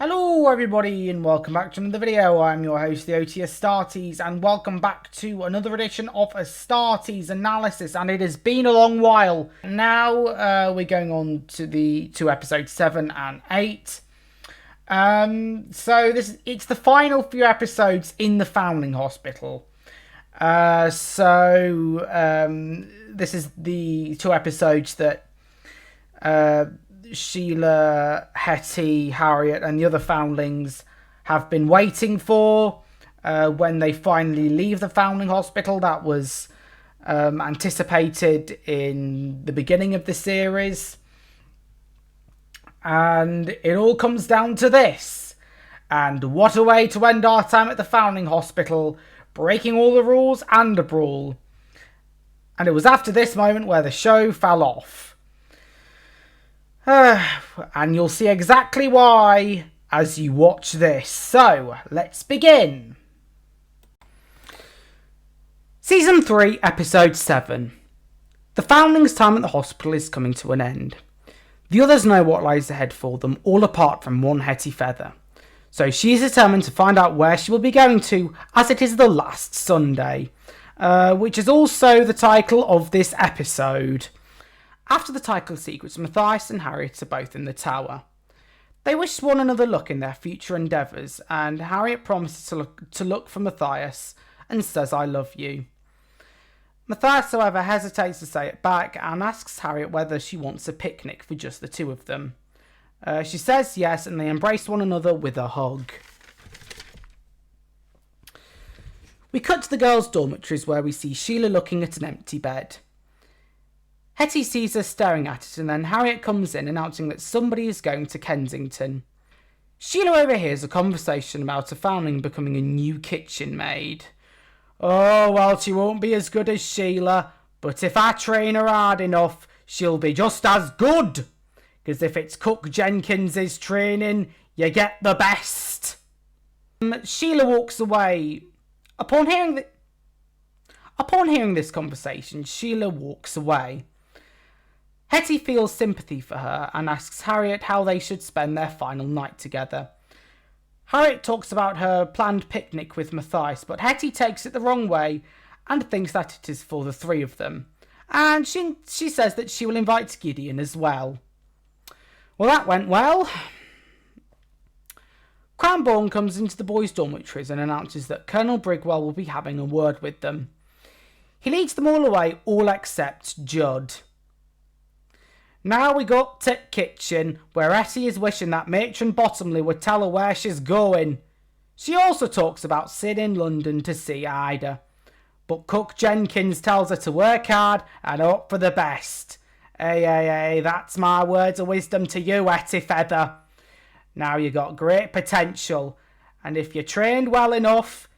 Hello everybody and welcome back to another video. I'm your host, the OT Astarties, and welcome back to another edition of Astarties analysis. And it has been a long while. Now we're going on to episodes 7 and 8. So it's the final few episodes in the Foundling Hospital. This is the 2 episodes that Sheila, Hetty, Harriet and the other foundlings have been waiting for when they finally leave the Foundling Hospital. That was anticipated in the beginning of the series. And it all comes down to this. And what a way to end our time at the Foundling Hospital, breaking all the rules and a brawl. And it was after this moment where the show fell off. And you'll see exactly why as you watch this. So, let's begin. Season 3, Episode 7. The Foundling's time at the hospital is coming to an end. The others know what lies ahead for them, all apart from one Hetty Feather. So she is determined to find out where she will be going to, as it is the last Sunday. Which is also the title of this episode. After the title sequence, Matthias and Harriet are both in the tower. They wish one another luck in their future endeavours, and Harriet promises to look for Matthias and says, "I love you." Matthias, however, hesitates to say it back and asks Harriet whether she wants a picnic for just the two of them. She says yes, and they embrace one another with a hug. We cut to the girls' dormitories where we see Sheila looking at an empty bed. Hetty sees her staring at it, and then Harriet comes in announcing that somebody is going to Kensington. Sheila overhears a conversation about a foundling becoming a new kitchen maid. "Oh, well, she won't be as good as Sheila, but if I train her hard enough, she'll be just as good. Because if it's Cook Jenkins's training, you get the best." Sheila walks away. Upon hearing this conversation, Sheila walks away. Hetty feels sympathy for her and asks Harriet how they should spend their final night together. Harriet talks about her planned picnic with Matthias, but Hetty takes it the wrong way and thinks that it is for the three of them. And she says that she will invite Gideon as well. Well, that went well. Cranbourne comes into the boys' dormitories and announces that Colonel Brigwell will be having a word with them. He leads them all away, all except Judd. Now we got to kitchen, where Hetty is wishing that Matron Bottomley would tell her where she's going. She also talks about seeing in London to see Ida. But Cook Jenkins tells her to work hard and hope for the best. Hey, that's my words of wisdom to you, Hetty Feather. Now you got great potential, and if you're trained well enough,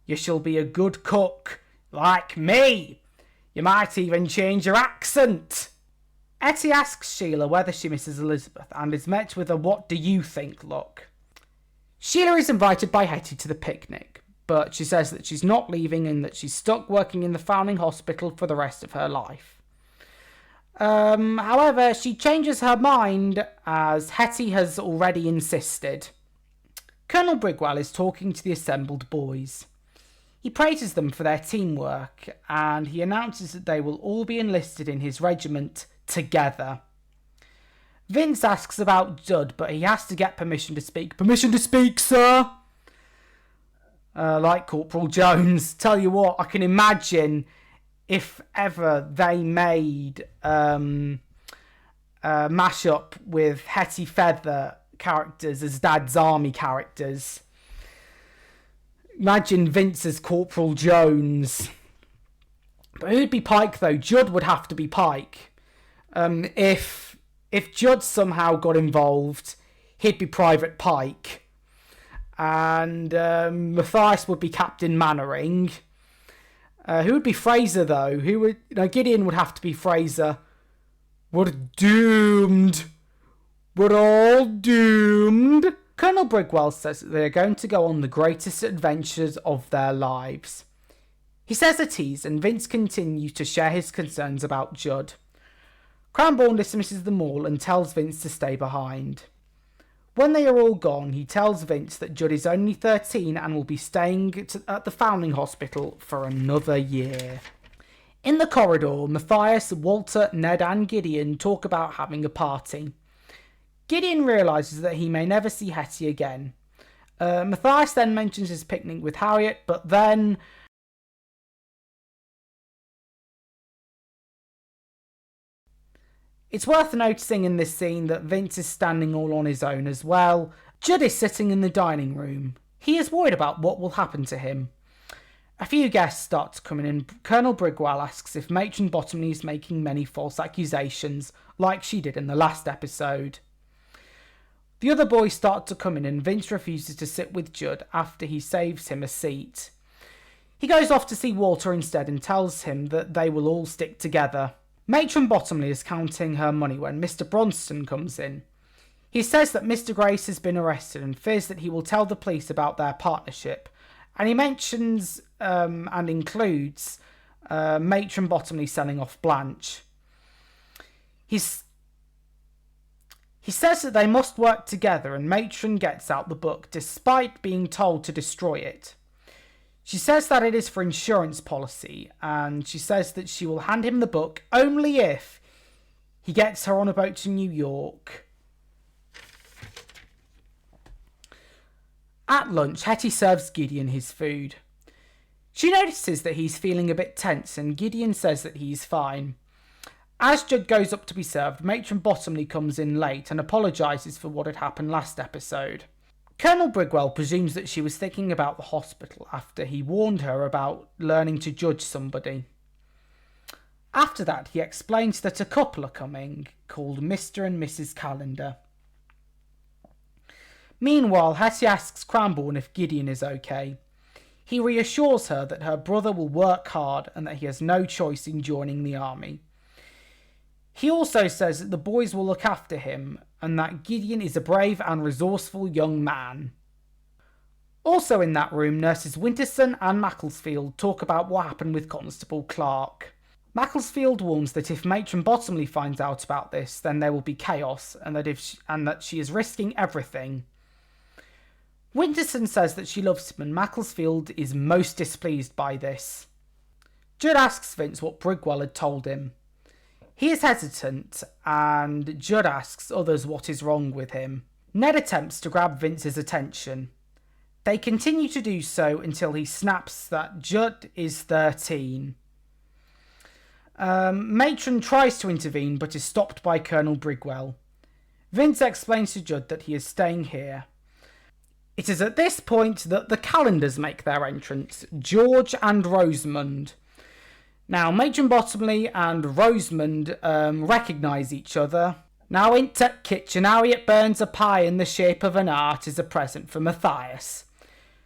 you shall be a good cook, like me. You might even change your accent. Hetty asks Sheila whether she misses Elizabeth and is met with a "what do you think" look. Sheila is invited by Hetty to the picnic, but she says that she's not leaving and that she's stuck working in the Foundling Hospital for the rest of her life. However, she changes her mind as Hetty has already insisted. Colonel Brigwell is talking to the assembled boys. He praises them for their teamwork and he announces that they will all be enlisted in his regiment together. Vince asks about Judd, but he has to get permission to speak. "Permission to speak, sir?" Like Corporal Jones. Tell you what, I can imagine if ever they made a mashup with Hetty Feather characters as Dad's Army characters. Imagine Vince as Corporal Jones. But who'd be Pike though? Judd would have to be Pike. If Judd somehow got involved, he'd be Private Pike. And Matthias would be Captain Mannering. Who would be Fraser though? Gideon would have to be Fraser. We're doomed. We're all doomed. Colonel Brigwell says that they are going to go on the greatest adventures of their lives. He says a tease, and Vince continues to share his concerns about Judd. Cranbourne dismisses them all and tells Vince to stay behind. When they are all gone, he tells Vince that Judd is only 13 and will be staying at the Foundling Hospital for another year. In the corridor, Matthias, Walter, Ned and Gideon talk about having a party. Gideon realises that he may never see Hetty again. Matthias then mentions his picnic with Harriet, but then it's worth noticing in this scene that Vince is standing all on his own as well. Judd is sitting in the dining room. He is worried about what will happen to him. A few guests start to come in and Colonel Brigwell asks if Matron Bottomley is making many false accusations, like she did in the last episode. The other boys start to come in and Vince refuses to sit with Judd after he saves him a seat. He goes off to see Walter instead and tells him that they will all stick together. Matron Bottomley is counting her money when Mr. Bronston comes in. He says that Mr. Grace has been arrested and fears that he will tell the police about their partnership, and he mentions and includes Matron Bottomley selling off Blanche. He says that they must work together, and Matron gets out the book despite being told to destroy it. She says that it is for insurance policy, and she says that she will hand him the book only if he gets her on a boat to New York. At lunch, Hetty serves Gideon his food. She notices that he's feeling a bit tense, and Gideon says that he's fine. As Judd goes up to be served, Matron Bottomley comes in late and apologises for what had happened last episode. Colonel Brigwell presumes that she was thinking about the hospital after he warned her about learning to judge somebody. After that, he explains that a couple are coming, called Mr. and Mrs. Calendar. Meanwhile, Hetty asks Cranbourne if Gideon is okay. He reassures her that her brother will work hard and that he has no choice in joining the army. He also says that the boys will look after him and that Gideon is a brave and resourceful young man. Also in that room, Nurses Winterson and Macclesfield talk about what happened with Constable Clark. Macclesfield warns that if Matron Bottomley finds out about this, then there will be chaos and that she is risking everything. Winterson says that she loves him and Macclesfield is most displeased by this. Judd asks Vince what Brigwell had told him. He is hesitant, and Judd asks others what is wrong with him. Ned attempts to grab Vince's attention. They continue to do so until he snaps that Judd is 13. Matron tries to intervene but is stopped by Colonel Brigwell. Vince explains to Judd that he is staying here. It is at this point that the Calendars make their entrance, George and Rosamund. Now, Matron Bottomley and Rosamund recognise each other. Now, in the kitchen, Harriet burns a pie in the shape of an heart as a present for Matthias.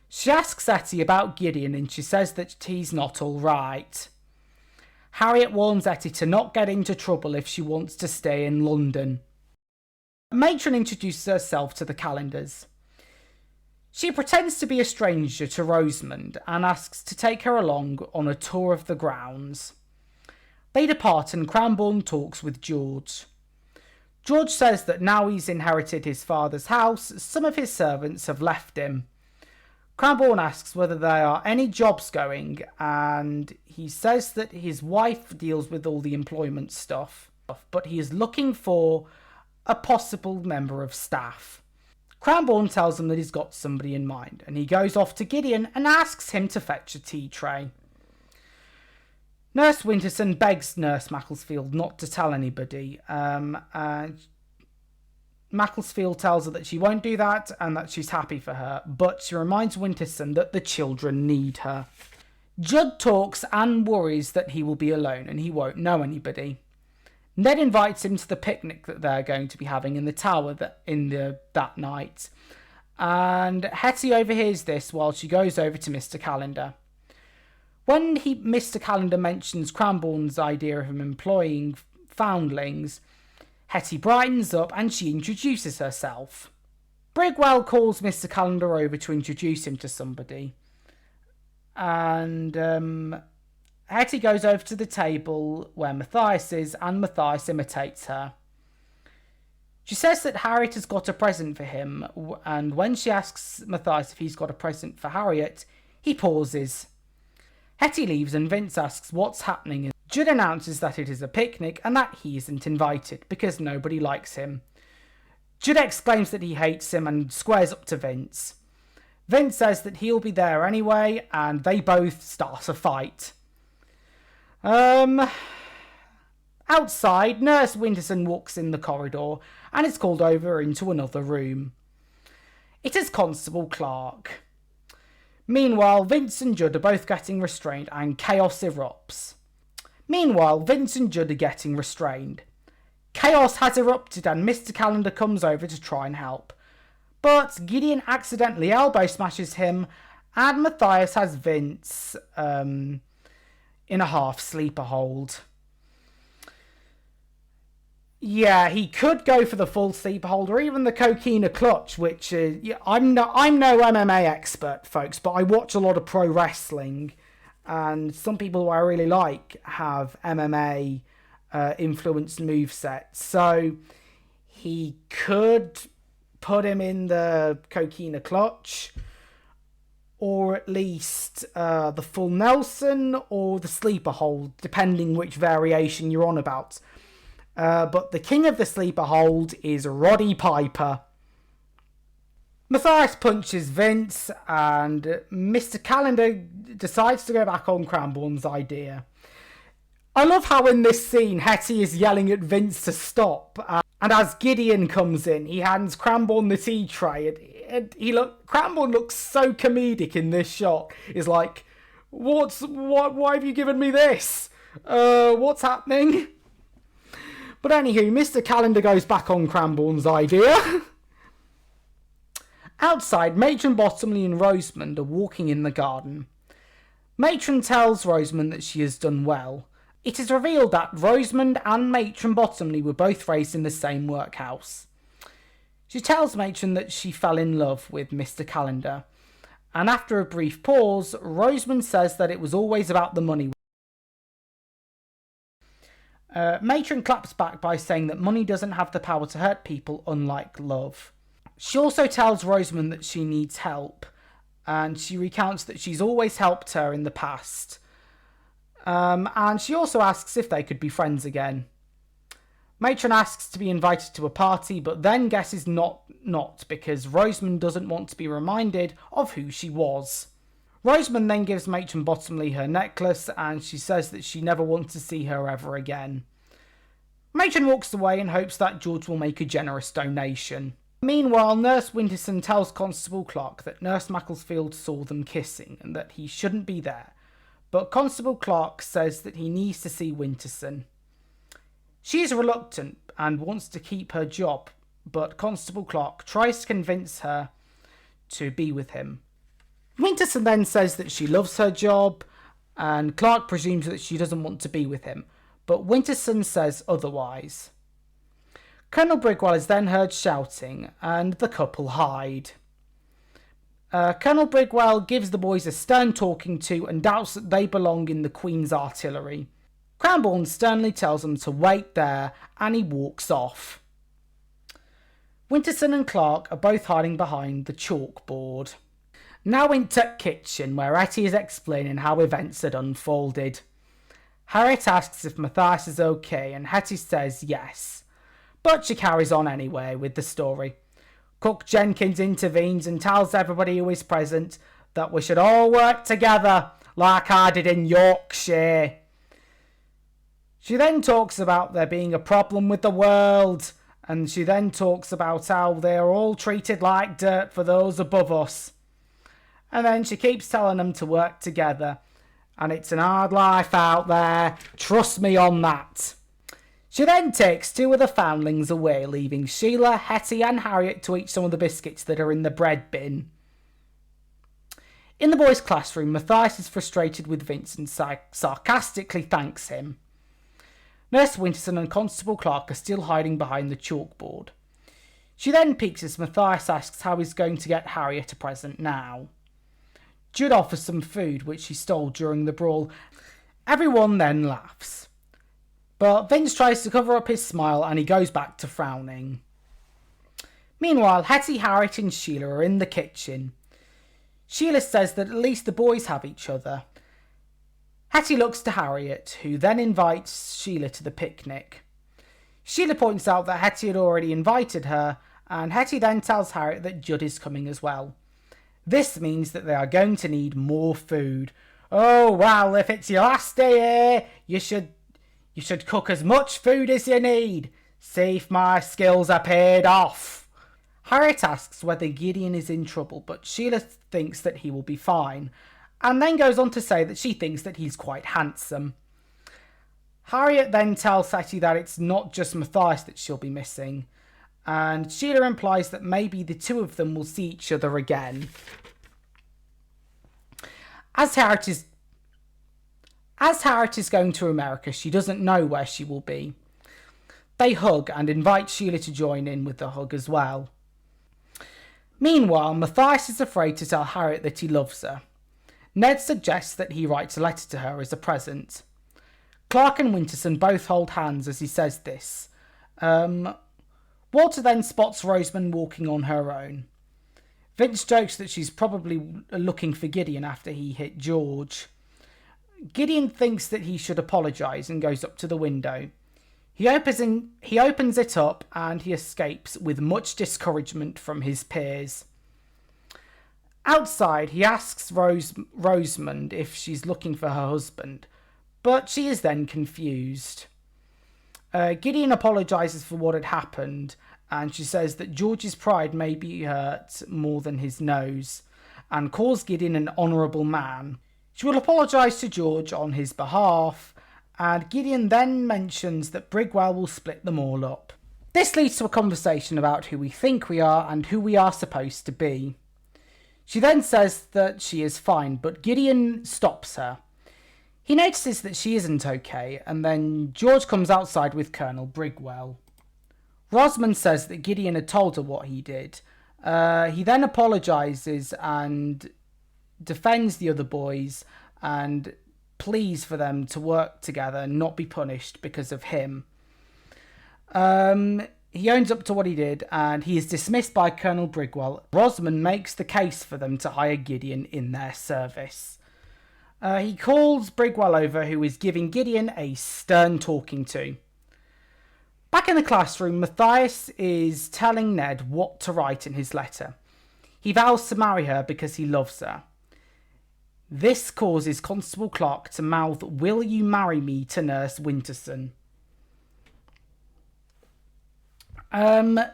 She asks Hetty about Gideon and she says that he's not all right. Harriet warns Hetty to not get into trouble if she wants to stay in London. Matron introduces herself to the Calendars. She pretends to be a stranger to Rosamund and asks to take her along on a tour of the grounds. They depart and Cranbourne talks with George. George says that now he's inherited his father's house, some of his servants have left him. Cranbourne asks whether there are any jobs going, and he says that his wife deals with all the employment stuff, but he is looking for a possible member of staff. Cranbourne tells him that he's got somebody in mind, and he goes off to Gideon and asks him to fetch a tea tray. Nurse Winterson begs Nurse Macclesfield not to tell anybody. Macclesfield tells her that she won't do that and that she's happy for her, but she reminds Winterson that the children need her. Judd talks and worries that he will be alone and he won't know anybody. Ned invites him to the picnic that they're going to be having in the tower that night. And Hetty overhears this while she goes over to Mr. Calendar. When Mr. Calendar mentions Cranbourne's idea of him employing foundlings, Hetty brightens up and she introduces herself. Brigwell calls Mr. Calendar over to introduce him to somebody. And Hetty goes over to the table where Matthias is and Matthias imitates her. She says that Harriet has got a present for him, and when she asks Matthias if he's got a present for Harriet, he pauses. Hetty leaves and Vince asks what's happening. Judd announces that it is a picnic and that he isn't invited because nobody likes him. Judd exclaims that he hates him and squares up to Vince. Vince says that he'll be there anyway, and they both start a fight. Outside, Nurse Winterson walks in the corridor and is called over into another room. It is Constable Clark. Meanwhile, Vince and Judd are both getting restrained and chaos erupts. Chaos has erupted and Mr. Calendar comes over to try and help. But Gideon accidentally elbow smashes him and Matthias has Vince in a half sleeper hold. Yeah, he could go for the full sleeper hold or even the coquina clutch, which I'm no MMA expert, folks, but I watch a lot of pro wrestling, and some people who I really like have MMA influenced movesets. So he could put him in the coquina clutch, or at least the full Nelson or the sleeper hold, depending which variation you're on about. But the king of the sleeper hold is Roddy Piper. Matthias punches Vince and Mr. Calendar decides to go back on Cranbourne's idea. I love how in this scene Hetty is yelling at Vince to stop, and as Gideon comes in he hands Cranbourne the tea tray and Cranbourne looks so comedic in this shot. He's like, why have you given me this? What's happening? But anywho, Mr. Calendar goes back on Cranbourne's idea. Outside, Matron Bottomley and Rosamond are walking in the garden. Matron tells Rosamond that she has done well. It is revealed that Rosamond and Matron Bottomley were both raised in the same workhouse. She tells Matron that she fell in love with Mr. Calendar. And after a brief pause, Rosamond says that it was always about the money. Matron claps back by saying that money doesn't have the power to hurt people, unlike love. She also tells Rosamond that she needs help, and she recounts that she's always helped her in the past. And she also asks if they could be friends again. Matron asks to be invited to a party, but then guesses not because Rosamond doesn't want to be reminded of who she was. Rosamond then gives Matron Bottomley her necklace, and she says that she never wants to see her ever again. Matron walks away and hopes that George will make a generous donation. Meanwhile, Nurse Winterson tells Constable Clark that Nurse Macclesfield saw them kissing and that he shouldn't be there, but Constable Clark says that he needs to see Winterson. She is reluctant and wants to keep her job, but Constable Clark tries to convince her to be with him. Winterson then says that she loves her job, and Clark presumes that she doesn't want to be with him, but Winterson says otherwise. Colonel Brigwell is then heard shouting, and the couple hide. Colonel Brigwell gives the boys a stern talking to and doubts that they belong in the Queen's artillery. Cranbourne sternly tells them to wait there, and he walks off. Winterson and Clark are both hiding behind the chalkboard. Now into kitchen, where Hetty is explaining how events had unfolded. Harriet asks if Matthias is okay, and Hetty says yes. But she carries on anyway with the story. Cook Jenkins intervenes and tells everybody who is present that we should all work together, like I did in Yorkshire. She then talks about there being a problem with the world, and she then talks about how they are all treated like dirt for those above us. And then she keeps telling them to work together. And it's an hard life out there. Trust me on that. She then takes two of the foundlings away, leaving Sheila, Hetty and Harriet to eat some of the biscuits that are in the bread bin. In the boys' classroom, Matthias is frustrated with Vince and sarcastically thanks him. Nurse Winterson and Constable Clark are still hiding behind the chalkboard. She then peeks as Matthias asks how he's going to get Harriet a present now. Judd offers some food, which he stole during the brawl. Everyone then laughs. But Vince tries to cover up his smile and he goes back to frowning. Meanwhile, Hetty, Harriet and Sheila are in the kitchen. Sheila says that at least the boys have each other. Hetty looks to Harriet, who then invites Sheila to the picnic. Sheila points out that Hetty had already invited her, and Hetty then tells Harriet that Judd is coming as well. This means that they are going to need more food. Oh, well, if it's your last day here, you should cook as much food as you need. See if my skills are paid off. Harriet asks whether Gideon is in trouble, but Sheila thinks that he will be fine, and then goes on to say that she thinks that he's quite handsome. Harriet then tells Hetty that it's not just Matthias that she'll be missing, and Sheila implies that maybe the two of them will see each other again. As Harriet is going to America, she doesn't know where she will be. They hug and invite Sheila to join in with the hug as well. Meanwhile, Matthias is afraid to tell Harriet that he loves her. Ned suggests that he writes a letter to her as a present. Clark and Winterson both hold hands as he says this. Walter then spots Rosamund walking on her own. Vince jokes that she's probably looking for Gideon after he hit George. Gideon thinks that he should apologise and goes up to the window. He opens it up and he escapes with much discouragement from his peers. Outside, he asks Rosamund if she's looking for her husband, but she is then confused. Gideon apologises for what had happened, and she says that George's pride may be hurt more than his nose, and calls Gideon an honourable man. She will apologise to George on his behalf, and Gideon then mentions that Brigwell will split them all up. This leads to a conversation about who we think we are and who we are supposed to be. She then says that she is fine, but Gideon stops her. He notices that she isn't okay, and then George comes outside with Colonel Brigwell. Rosamund says that Gideon had told her what he did. He then apologises and defends the other boys and pleads for them to work together and not be punished because of him. He owns up to what he did and he is dismissed by Colonel Brigwell. Rosamund makes the case for them to hire Gideon in their service. He calls Brigwell over, who is giving Gideon a stern talking to. Back in the classroom, Matthias is telling Ned what to write in his letter. He vows to marry her because he loves her. This causes Constable Clark to mouth, "Will you marry me?" to Nurse Winterson.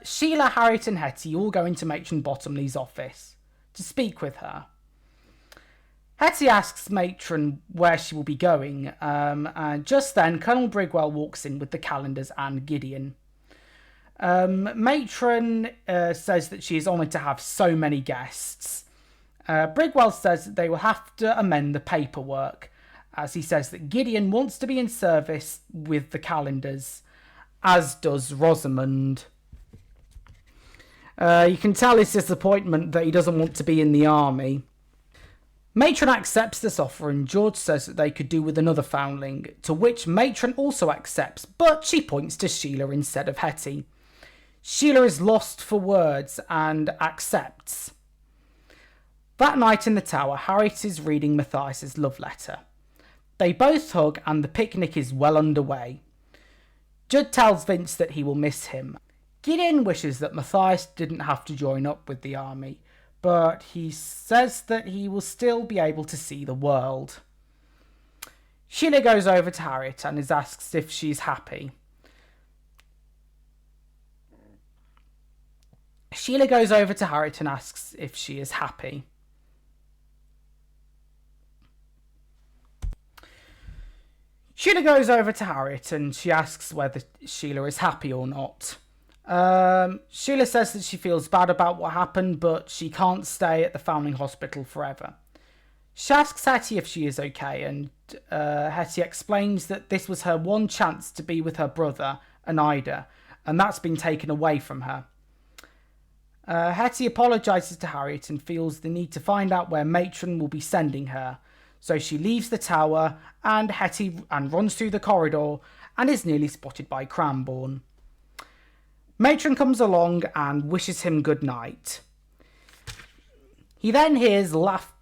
Sheila, Harriet and Hetty all go into Matron Bottomley's office to speak with her. Hetty asks Matron where she will be going, and just then Colonel Brigwell walks in with the calendars and Gideon. Matron says that she is honoured to have so many guests. Brigwell says that they will have to amend the paperwork, as he says that Gideon wants to be in service with the calendars, as does Rosamund. You can tell his disappointment that he doesn't want to be in the army. Matron accepts this offer and George says that they could do with another foundling, to which Matron also accepts, but she points to Sheila instead of Hetty. Sheila is lost for words and accepts. That night in the tower, Harriet is reading Matthias's love letter. They both hug and the picnic is well underway. Judd tells Vince that he will miss him. Gideon wishes that Matthias didn't have to join up with the army, but he says that he will still be able to see the world. Sheila goes over to Harriet and asks if she's happy. Sheila goes over to Harriet and asks if she is happy. Sheila goes over to Harriet and she asks whether Sheila is happy or not. Sheila says that she feels bad about what happened, but she can't stay at the Foundling Hospital forever. She asks Hetty if she is okay, and Hetty explains that this was her one chance to be with her brother and Ida, and that's been taken away from her. Hetty apologises to Harriet and feels the need to find out where Matron will be sending her, so she leaves the tower and runs through the corridor and is nearly spotted by Cranbourne. Matron comes along and wishes him good night. He then hears laugh.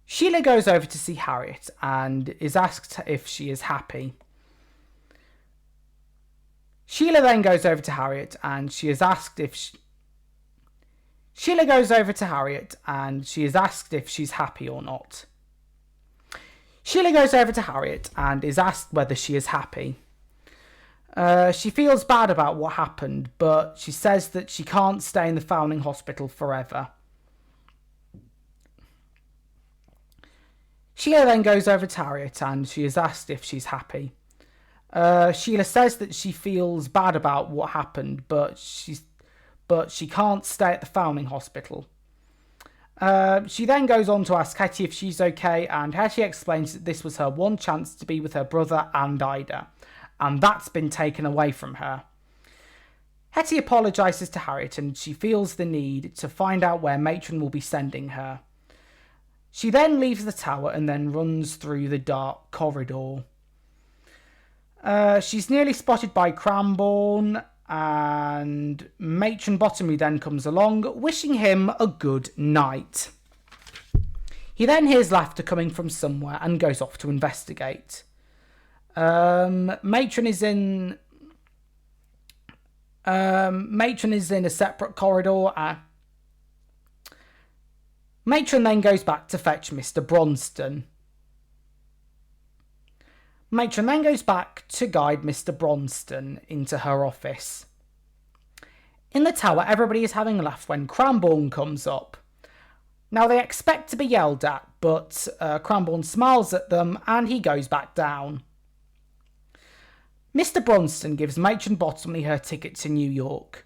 Sheila goes over to see Harriet and is asked if she is happy. Sheila then goes over to Harriet and she is asked if Sheila goes over to Harriet and she is asked if she's happy or not. Sheila goes over to Harriet and is asked whether she is happy. She feels bad about what happened, but she says that she can't stay in the foundling hospital forever. Sheila then goes over to Harriet and she is asked if she's happy. Sheila says that she feels bad about what happened, but she can't stay at the foundling hospital. She then goes on to ask Hetty if she's okay, and Hetty explains that this was her one chance to be with her brother and Ida, and that's been taken away from her. Hetty apologises to Harriet and she feels the need to find out where Matron will be sending her. She then leaves the tower and then runs through the dark corridor. She's nearly spotted by Cranbourne, and Matron Bottomley then comes along, wishing him a good night. He then hears laughter coming from somewhere and goes off to investigate. Matron is in a separate corridor. Matron then goes back to fetch Mr. Bronston. Matron then goes back to guide Mr. Bronston into her office. In the tower, everybody is having a laugh when Cranbourne comes up. Now, they expect to be yelled at, but Cranbourne smiles at them and he goes back down. Mr. Bronston gives Matron Bottomley her ticket to New York.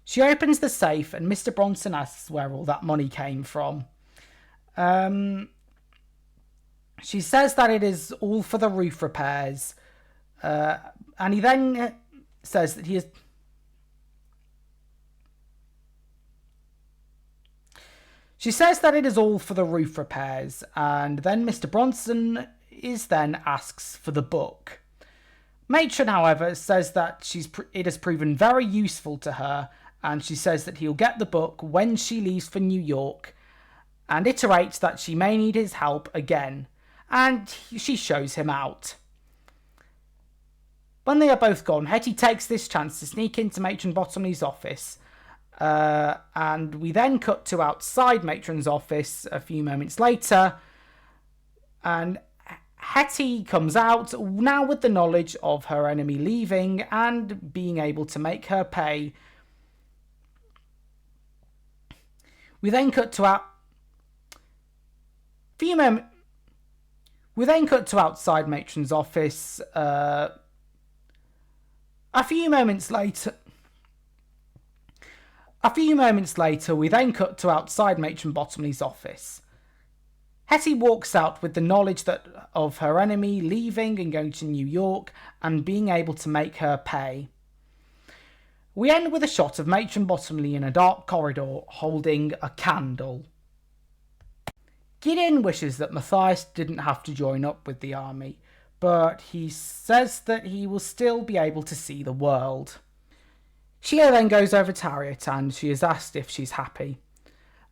She opens the safe and Mr. Bronston asks where all that money came from. She says that it is all for the roof repairs. And he then says that he is... She says that it is all for the roof repairs, and then Mr. Bronston then asks for the book. Matron, however, says that it has proven very useful to her, and she says that he'll get the book when she leaves for New York, and iterates that she may need his help again, and she shows him out. When they are both gone, Hetty takes this chance to sneak into Matron Bottomley's office, and we then cut to outside Matron's office a few moments later, and Hetty comes out, now with the knowledge of her enemy leaving and being able to make her pay. We then cut to outside Matron's office. A few moments later, we then cut to outside Matron Bottomley's office. Hetty walks out with the knowledge of her enemy leaving and going to New York and being able to make her pay. We end with a shot of Matron Bottomley in a dark corridor holding a candle. Gideon wishes that Matthias didn't have to join up with the army, but he says that he will still be able to see the world. Sheila then goes over to Harriet and she is asked if she's happy.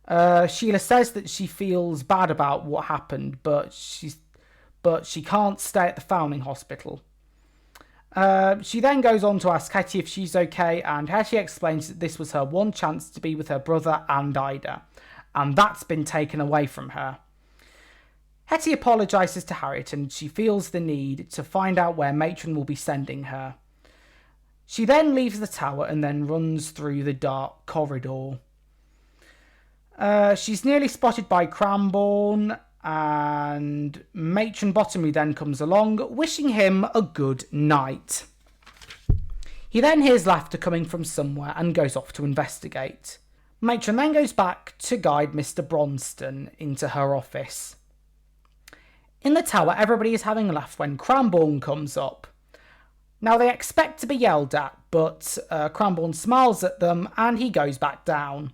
Sheila says that she feels bad about what happened, but she can't stay at the foundling hospital. She then goes on to ask Hetty if she's okay, and Hetty explains that this was her one chance to be with her brother and Ida, and that's been taken away from her. Hetty apologises to Harriet and she feels the need to find out where Matron will be sending her. She then leaves the tower and then runs through the dark corridor. She's nearly spotted by Cranbourne, and Matron Bottomley then comes along, wishing him a good night. He then hears laughter coming from somewhere and goes off to investigate. Matron then goes back to guide Mr. Bronston into her office. In the tower, everybody is having a laugh when Cranbourne comes up. Now, they expect to be yelled at, but Cranbourne smiles at them and he goes back down.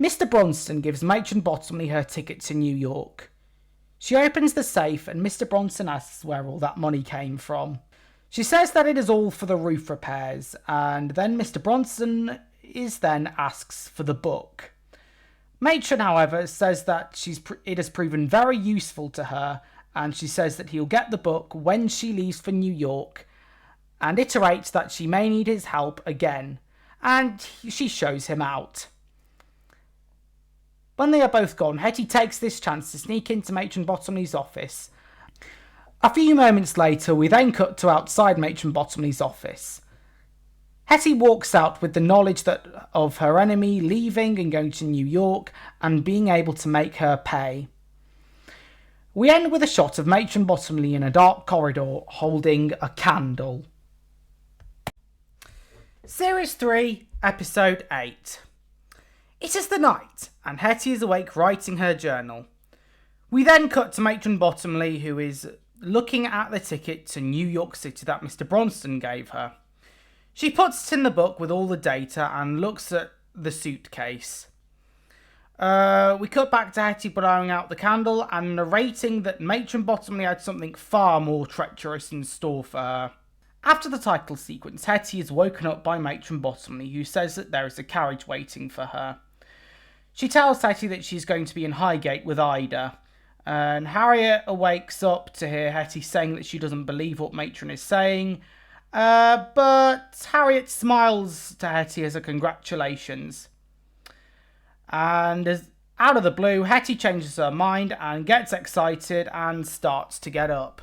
Mr. Bronston gives Matron Bottomley her ticket to New York. She opens the safe and Mr. Bronson asks where all that money came from. She says that it is all for the roof repairs, and then Mr. Bronson asks for the book. Matron, however, says that it has proven very useful to her, and she says that he'll get the book when she leaves for New York, and iterates that she may need his help again, and she shows him out. When they are both gone, Hetty takes this chance to sneak into Matron Bottomley's office. A few moments later, we then cut to outside Matron Bottomley's office. Hetty walks out with the knowledge of her enemy leaving and going to New York and being able to make her pay. We end with a shot of Matron Bottomley in a dark corridor holding a candle. Series 3, Episode 8. It is the night, and Hetty is awake writing her journal. We then cut to Matron Bottomley, who is looking at the ticket to New York City that Mr. Bronson gave her. She puts it in the book with all the data and looks at the suitcase. We cut back to Hetty blowing out the candle and narrating that Matron Bottomley had something far more treacherous in store for her. After the title sequence, Hetty is woken up by Matron Bottomley, who says that there is a carriage waiting for her. She tells Hetty that she's going to be in Highgate with Ida, and Harriet wakes up to hear Hetty saying that she doesn't believe what Matron is saying, but Harriet smiles to Hetty as a congratulations. And out of the blue, Hetty changes her mind and gets excited and starts to get up.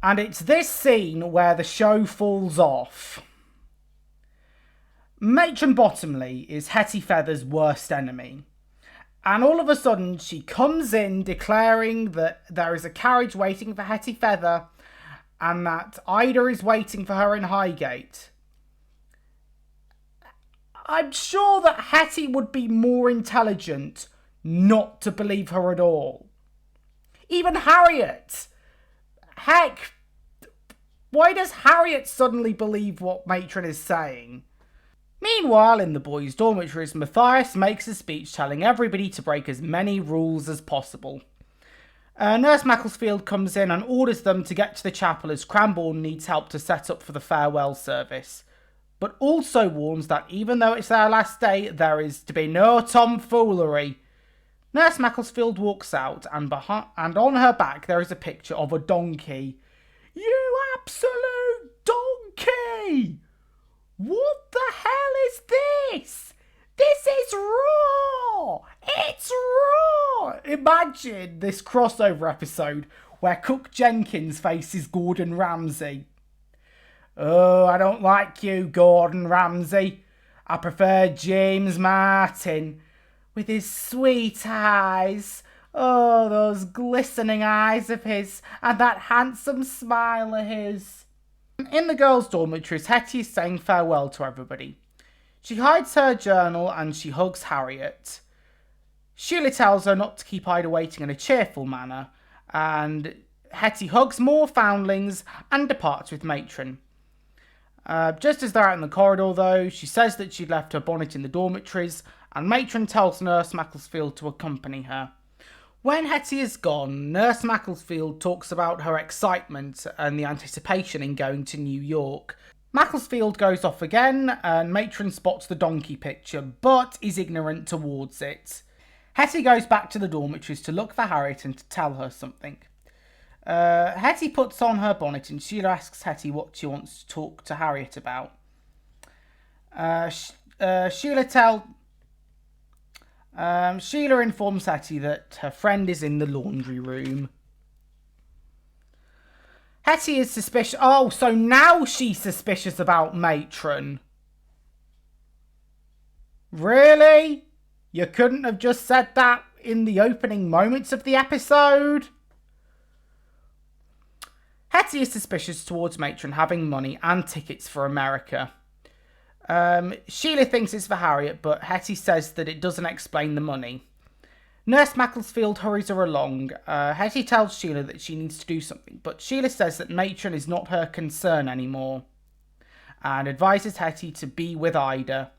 And it's this scene where the show falls off. Matron Bottomley is Hetty Feather's worst enemy. And all of a sudden, she comes in declaring that there is a carriage waiting for Hetty Feather and that Ida is waiting for her in Highgate. I'm sure that Hetty would be more intelligent not to believe her at all. Even Harriet. Heck, why does Harriet suddenly believe what Matron is saying? Meanwhile, in the boys' dormitories, Matthias makes a speech telling everybody to break as many rules as possible. Nurse Macclesfield comes in and orders them to get to the chapel as Cranbourne needs help to set up for the farewell service, but also warns that even though it's their last day, there is to be no tomfoolery. Nurse Macclesfield walks out, and on her back there is a picture of a donkey. You absolute donkey! What the hell is this? This is raw! It's raw! Imagine this crossover episode where Cook Jenkins faces Gordon Ramsay. Oh, I don't like you, Gordon Ramsay. I prefer James Martin. With his sweet eyes. Oh, those glistening eyes of his. And that handsome smile of his. In the girls' dormitories, Hetty is saying farewell to everybody. She hides her journal and she hugs Harriet. Sheila tells her not to keep Ida waiting in a cheerful manner, and Hetty hugs more foundlings and departs with Matron. Just as they're out in the corridor, though, she says that she'd left her bonnet in the dormitories, and Matron tells Nurse Macclesfield to accompany her. When Hetty is gone, Nurse Macclesfield talks about her excitement and the anticipation in going to New York. Macclesfield goes off again, and Matron spots the donkey picture, but is ignorant towards it. Hetty goes back to the dormitories to look for Harriet and to tell her something. Hetty puts on her bonnet and Sheila asks Hetty what she wants to talk to Harriet about. Sheila informs Hetty that her friend is in the laundry room. Hetty is suspicious. Oh, so now she's suspicious about Matron. Really? You couldn't have just said that in the opening moments of the episode? Hetty is suspicious towards Matron having money and tickets for America. Sheila thinks it's for Harriet, but Hetty says that it doesn't explain the money. Nurse Macclesfield hurries her along. Hetty tells Sheila that she needs to do something, but Sheila says that Matron is not her concern anymore, and advises Hetty to be with Ida.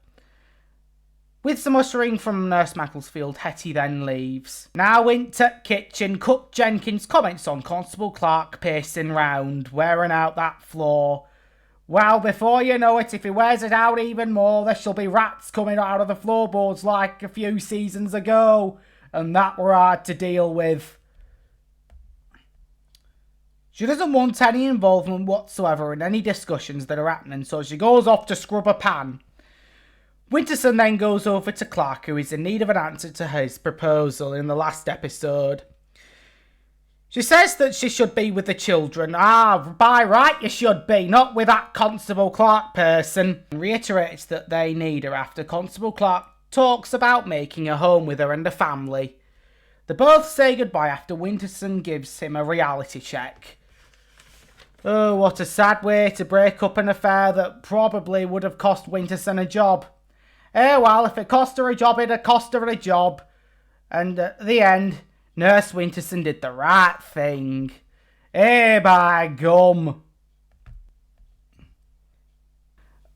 With some ushering from Nurse Macclesfield, Hetty then leaves. Now into kitchen, Cook Jenkins comments on Constable Clark pacing round, wearing out that floor. Well, before you know it, if he wears it out even more, there shall be rats coming out of the floorboards like a few seasons ago. And that were hard to deal with. She doesn't want any involvement whatsoever in any discussions that are happening, so she goes off to scrub a pan. Winterson then goes over to Clark, who is in need of an answer to his proposal in the last episode. She says that she should be with the children. By right you should be, not with that Constable Clark person. And reiterates that they need her after Constable Clark talks about making a home with her and a family. They both say goodbye after Winterson gives him a reality check. Oh, what a sad way to break up an affair that probably would have cost Winterson a job. Well, if it cost her a job, it'd have cost her a job. And at the end, Nurse Winterson did the right thing. By gum.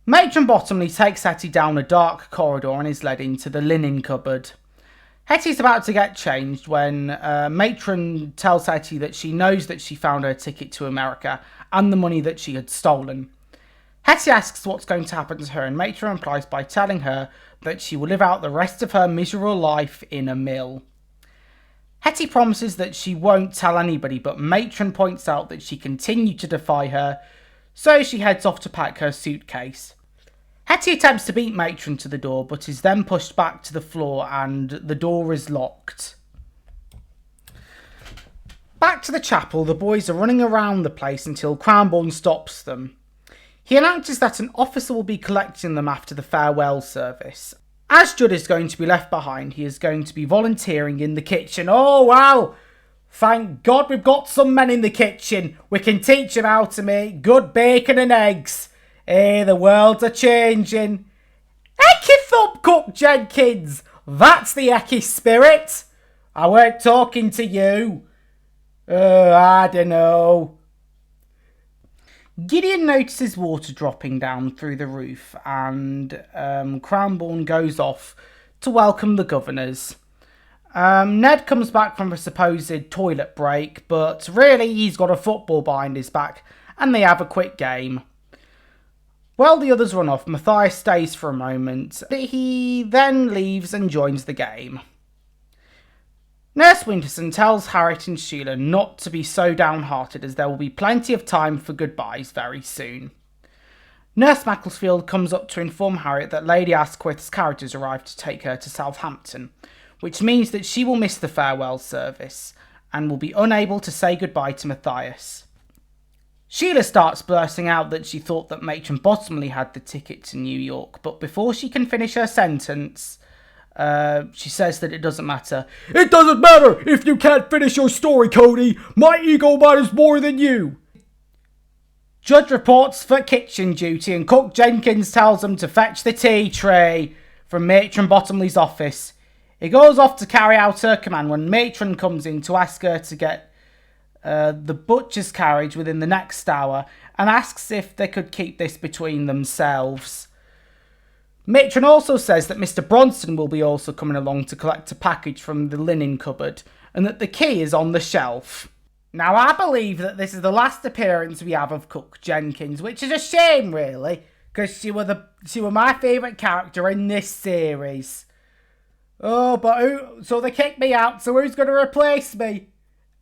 Matron Bottomley takes Hetty down a dark corridor and is led into the linen cupboard. Hetty's about to get changed when Matron tells Hetty that she knows that she found her ticket to America and the money that she had stolen. Hetty asks what's going to happen to her, and Matron replies by telling her that she will live out the rest of her miserable life in a mill. Hetty promises that she won't tell anybody, but Matron points out that she continued to defy her, so she heads off to pack her suitcase. Hetty attempts to beat Matron to the door, but is then pushed back to the floor and the door is locked. Back to the chapel, the boys are running around the place until Cranbourne stops them. He announces that an officer will be collecting them after the farewell service. As Judd is going to be left behind, he is going to be volunteering in the kitchen. Oh, wow! Thank God we've got some men in the kitchen. We can teach them how to make good bacon and eggs. The worlds are changing. Ecky thump, Cook Jenkins! That's the Ecky spirit! I weren't talking to you. I don't know. Gideon notices water dropping down through the roof and Cranbourne goes off to welcome the governors. Ned comes back from a supposed toilet break, but really he's got a football behind his back and they have a quick game. While the others run off, Matthias stays for a moment. He then leaves and joins the game. Nurse Winterson tells Harriet and Sheila not to be so downhearted as there will be plenty of time for goodbyes very soon. Nurse Macclesfield comes up to inform Harriet that Lady Asquith's carriage has arrived to take her to Southampton, which means that she will miss the farewell service and will be unable to say goodbye to Matthias. Sheila starts blurting out that she thought that Matron Bottomley had the ticket to New York, but before she can finish her sentence, she says that it doesn't matter. It doesn't matter if you can't finish your story, Cody. My ego matters more than you. Judd reports for kitchen duty and Cook Jenkins tells him to fetch the tea tray from Matron Bottomley's office. He goes off to carry out her command when Matron comes in to ask her to get the butcher's carriage within the next hour and asks if they could keep this between themselves. Matron also says that Mr. Bronson will be also coming along to collect a package from the linen cupboard and that the key is on the shelf. Now, I believe that this is the last appearance we have of Cook Jenkins, which is a shame, really, because she were my favourite character in this series. Oh, but so they kicked me out, so who's going to replace me?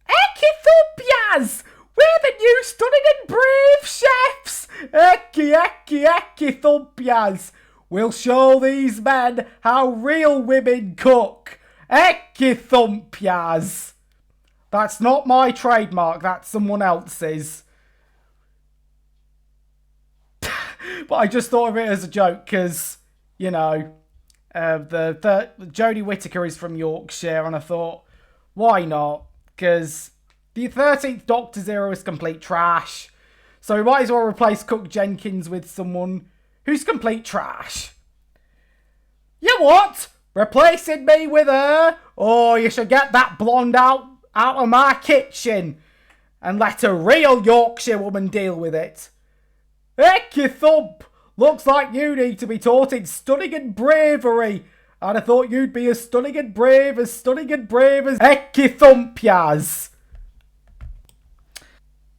Ecky-thump-yaz! We're the new stunning and brave chefs! Ecky-thump-yaz! We'll show these men how real women cook. Ecky-thump-yaz! That's not my trademark, that's someone else's. But I just thought of it as a joke because, you know, Jodie Whittaker is from Yorkshire and I thought, why not? Because the 13th Doctor's era is complete trash. So we might as well replace Cook Jenkins with someone who's complete trash. You what? Replacing me with her? Oh, you should get that blonde out of my kitchen and let a real Yorkshire woman deal with it. Heck, you thump! Looks like you need to be taught in stunning and bravery I'd have thought you'd be as stunning and brave as Hetty Thumpyas.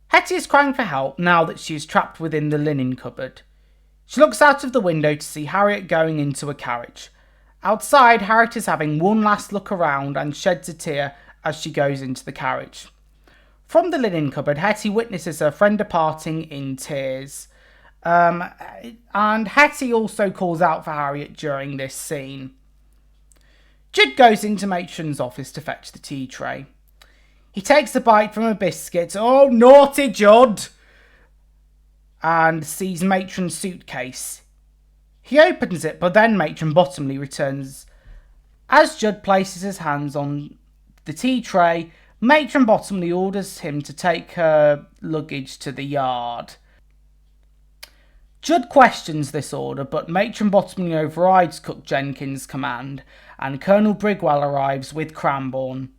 Hetty is crying for help now that she is trapped within the linen cupboard. She looks out of the window to see Harriet going into a carriage. Outside, Harriet is having one last look around and sheds a tear as she goes into the carriage. From the linen cupboard, Hetty witnesses her friend departing in tears. And Hetty also calls out for Harriet during this scene. Judd goes into Matron's office to fetch the tea tray. He takes a bite from a biscuit. Oh, naughty Judd! And sees Matron's suitcase. He opens it, but then Matron Bottomley returns. As Judd places his hands on the tea tray, Matron Bottomley orders him to take her luggage to the yard. Judd questions this order, but Matron Bottomley overrides Cook Jenkins' command, and Colonel Brigwell arrives with Cranbourne.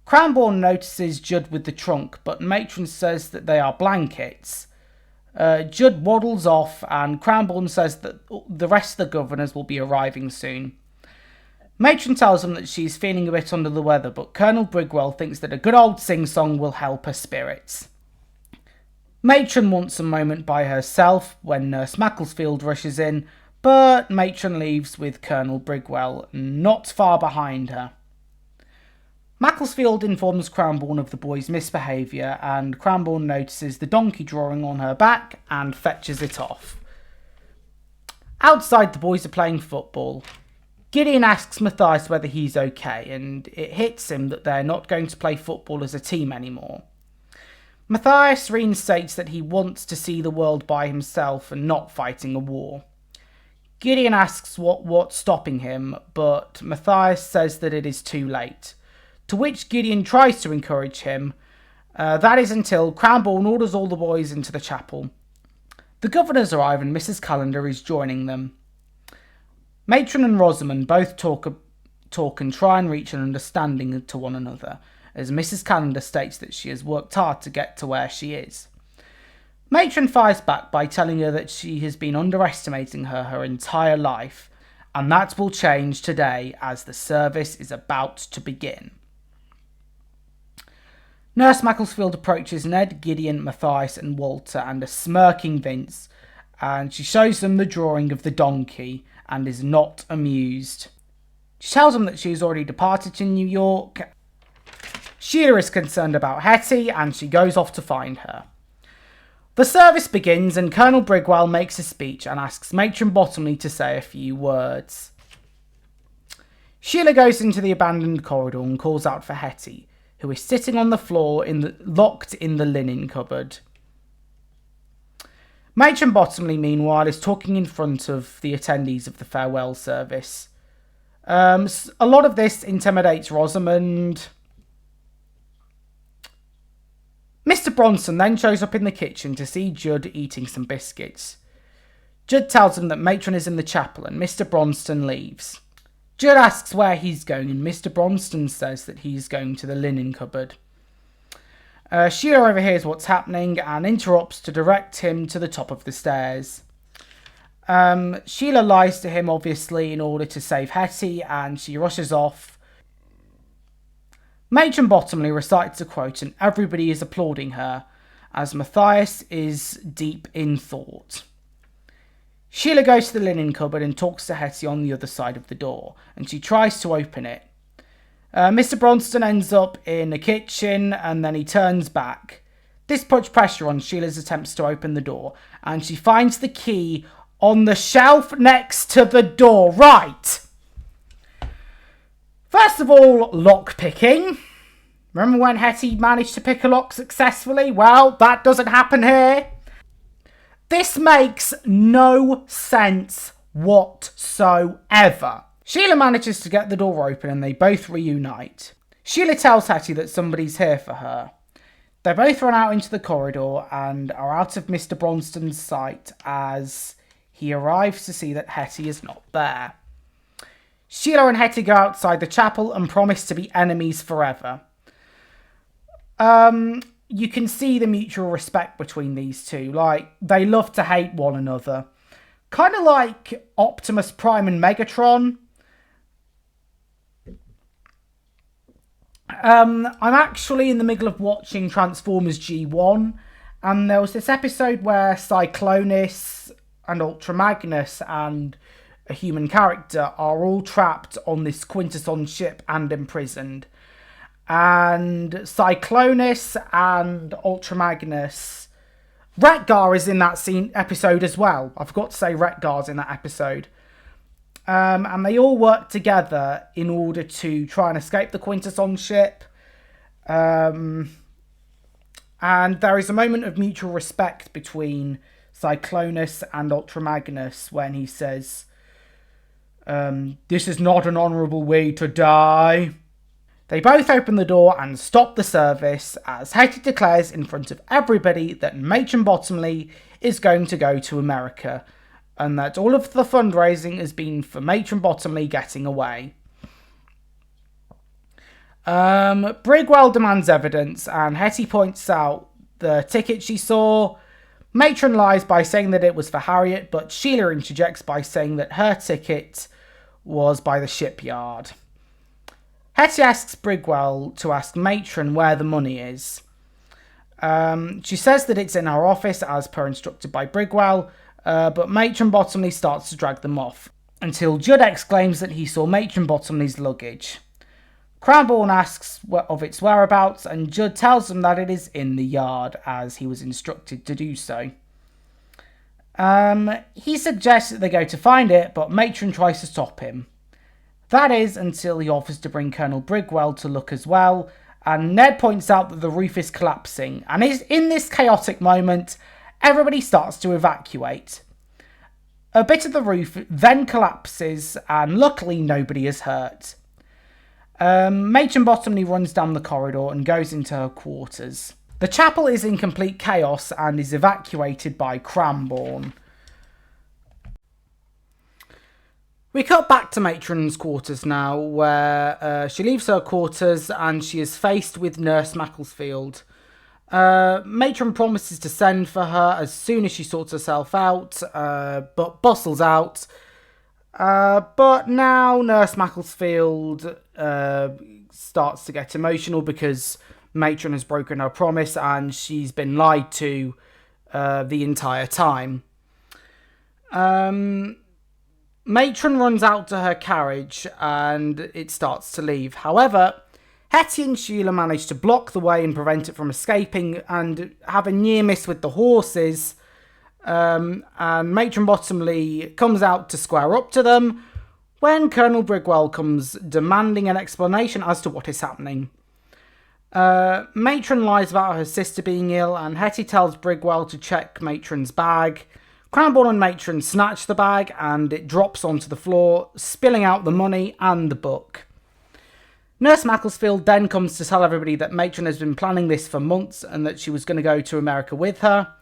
Cranbourne notices Judd with the trunk, but Matron says that they are blankets. Judd waddles off, and Cranbourne says that the rest of the governors will be arriving soon. Matron tells him that she's feeling a bit under the weather, but Colonel Brigwell thinks that a good old sing-song will help her spirits. Matron wants a moment by herself when Nurse Macclesfield rushes in, but Matron leaves with Colonel Brigwell not far behind her. Macclesfield informs Cranbourne of the boy's misbehaviour, and Cranbourne notices the donkey drawing on her back and fetches it off. Outside, the boys are playing football. Gideon asks Matthias whether he's okay, and it hits him that they're not going to play football as a team anymore. Matthias reinstates that he wants to see the world by himself and not fighting a war. Gideon asks what's stopping him, but Matthias says that it is too late. To which Gideon tries to encourage him. That is until Cranbourne orders all the boys into the chapel. The governors arrive and Mrs. Callender is joining them. Matron and Rosamond both talk and try and reach an understanding to one another, as Mrs. Callender states that she has worked hard to get to where she is. Matron fires back by telling her that she has been underestimating her entire life, and that will change today as the service is about to begin. Nurse Macclesfield approaches Ned, Gideon, Matthias and Walter and a smirking Vince, and she shows them the drawing of the donkey and is not amused. She tells them that she has already departed to New York. Sheila is concerned about Hetty and she goes off to find her. The service begins and Colonel Brigwell makes a speech and asks Matron Bottomley to say a few words. Sheila goes into the abandoned corridor and calls out for Hetty, who is sitting on the floor locked in the linen cupboard. Matron Bottomley, meanwhile, is talking in front of the attendees of the farewell service. A lot of this intimidates Rosamond. Mr. Bronson then shows up in the kitchen to see Judd eating some biscuits. Judd tells him that Matron is in the chapel and Mr. Bronson leaves. Judd asks where he's going and Mr. Bronson says that he's going to the linen cupboard. Sheila overhears what's happening and interrupts to direct him to the top of the stairs. Sheila lies to him, obviously, in order to save Hetty, and she rushes off. Matron Bottomley recites a quote and everybody is applauding her, as Matthias is deep in thought. Sheila goes to the linen cupboard and talks to Hetty on the other side of the door, and she tries to open it. Mr. Bronston ends up in the kitchen and then he turns back. This puts pressure on Sheila's attempts to open the door, and she finds the key on the shelf next to the door. Right! First of all, lock picking. Remember when Hetty managed to pick a lock successfully? Well, that doesn't happen here. This makes no sense whatsoever. Sheila manages to get the door open and they both reunite. Sheila tells Hetty that somebody's here for her. They both run out into the corridor and are out of Mr. Bronston's sight as he arrives to see that Hetty is not there. Sheila and Hetty go outside the chapel and promise to be enemies forever. You can see the mutual respect between these two. Like, they love to hate one another. Kind of like Optimus Prime and Megatron. I'm actually in the middle of watching Transformers G1, and there was this episode where Cyclonus and Ultra Magnus and a human character are all trapped on this Quintesson ship and imprisoned. And Cyclonus and Ultra Magnus... Retgar is in that episode as well. I forgot to say Retgar's in that episode. And they all work together in order to try and escape the Quintesson ship. And there is a moment of mutual respect between Cyclonus and Ultra Magnus when he says, "This is not an honourable way to die." They both open the door and stop the service as Hetty declares in front of everybody that Matron Bottomley is going to go to America, and that all of the fundraising has been for Matron Bottomley getting away. Brigwell demands evidence, and Hetty points out the ticket she saw. Matron lies by saying that it was for Harriet, but Sheila interjects by saying that her ticket was by the shipyard. Hetty asks Brigwell to ask Matron where the money is. She says that it's in her office as per instructed by Brigwell, but Matron Bottomley starts to drag them off, until Judd exclaims that he saw Matron Bottomley's luggage. Cranbourne asks of its whereabouts, and Judd tells him that it is in the yard, as he was instructed to do so. He suggests that they go to find it, but Matron tries to stop him. That is until he offers to bring Colonel Brigwell to look as well, and Ned points out that the roof is collapsing, and in this chaotic moment, everybody starts to evacuate. A bit of the roof then collapses, and luckily nobody is hurt. Matron Bottomley runs down the corridor and goes into her quarters. The chapel is in complete chaos and is evacuated by Cranbourne. We cut back to Matron's quarters now, where she leaves her quarters and she is faced with Nurse Macclesfield. Matron promises to send for her as soon as she sorts herself out, but bustles out. But now Nurse Macclesfield starts to get emotional because Matron has broken her promise and she's been lied to the entire time. Matron runs out to her carriage and it starts to leave. However, Hetty and Sheila manage to block the way and prevent it from escaping and have a near miss with the horses. And Matron Bottomley comes out to square up to them when Colonel Brigwell comes demanding an explanation as to what is happening. Matron lies about her sister being ill, and Hetty tells Brigwell to check Matron's bag. Cranbourne and Matron snatch the bag and it drops onto the floor, spilling out the money and the book. Nurse Macclesfield then comes to tell everybody that Matron has been planning this for months and that she was going to go to America with her.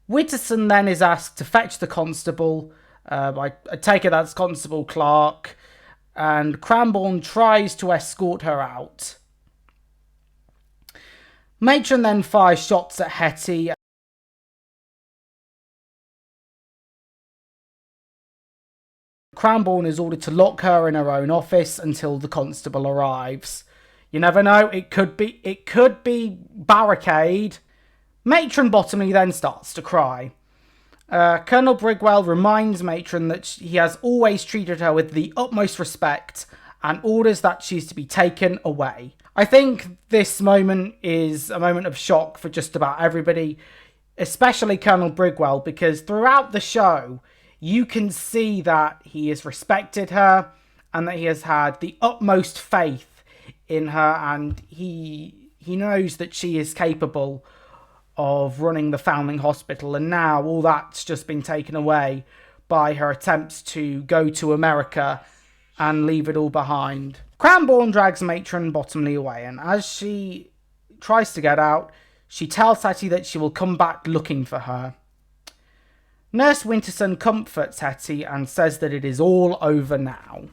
Witterson then is asked to fetch the constable. I take it that's Constable Clark. And Cranbourne tries to escort her out. Matron then fires shots at Hetty. Cranbourne is ordered to lock her in her own office until the constable arrives. You never know, it could be barricade. Matron Bottomley then starts to cry. Colonel Brigwell reminds Matron that he has always treated her with the utmost respect and orders that she's to be taken away. I think this moment is a moment of shock for just about everybody, especially Colonel Brigwell, because throughout the show, you can see that he has respected her and that he has had the utmost faith in her, and he knows that she is capable of running the Foundling Hospital, and now all that's just been taken away by her attempts to go to America and leave it all behind. Cranbourne drags Matron Bottomley away, and as she tries to get out, she tells Hetty that she will come back looking for her. Nurse Winterson comforts Hetty and says that it is all over now.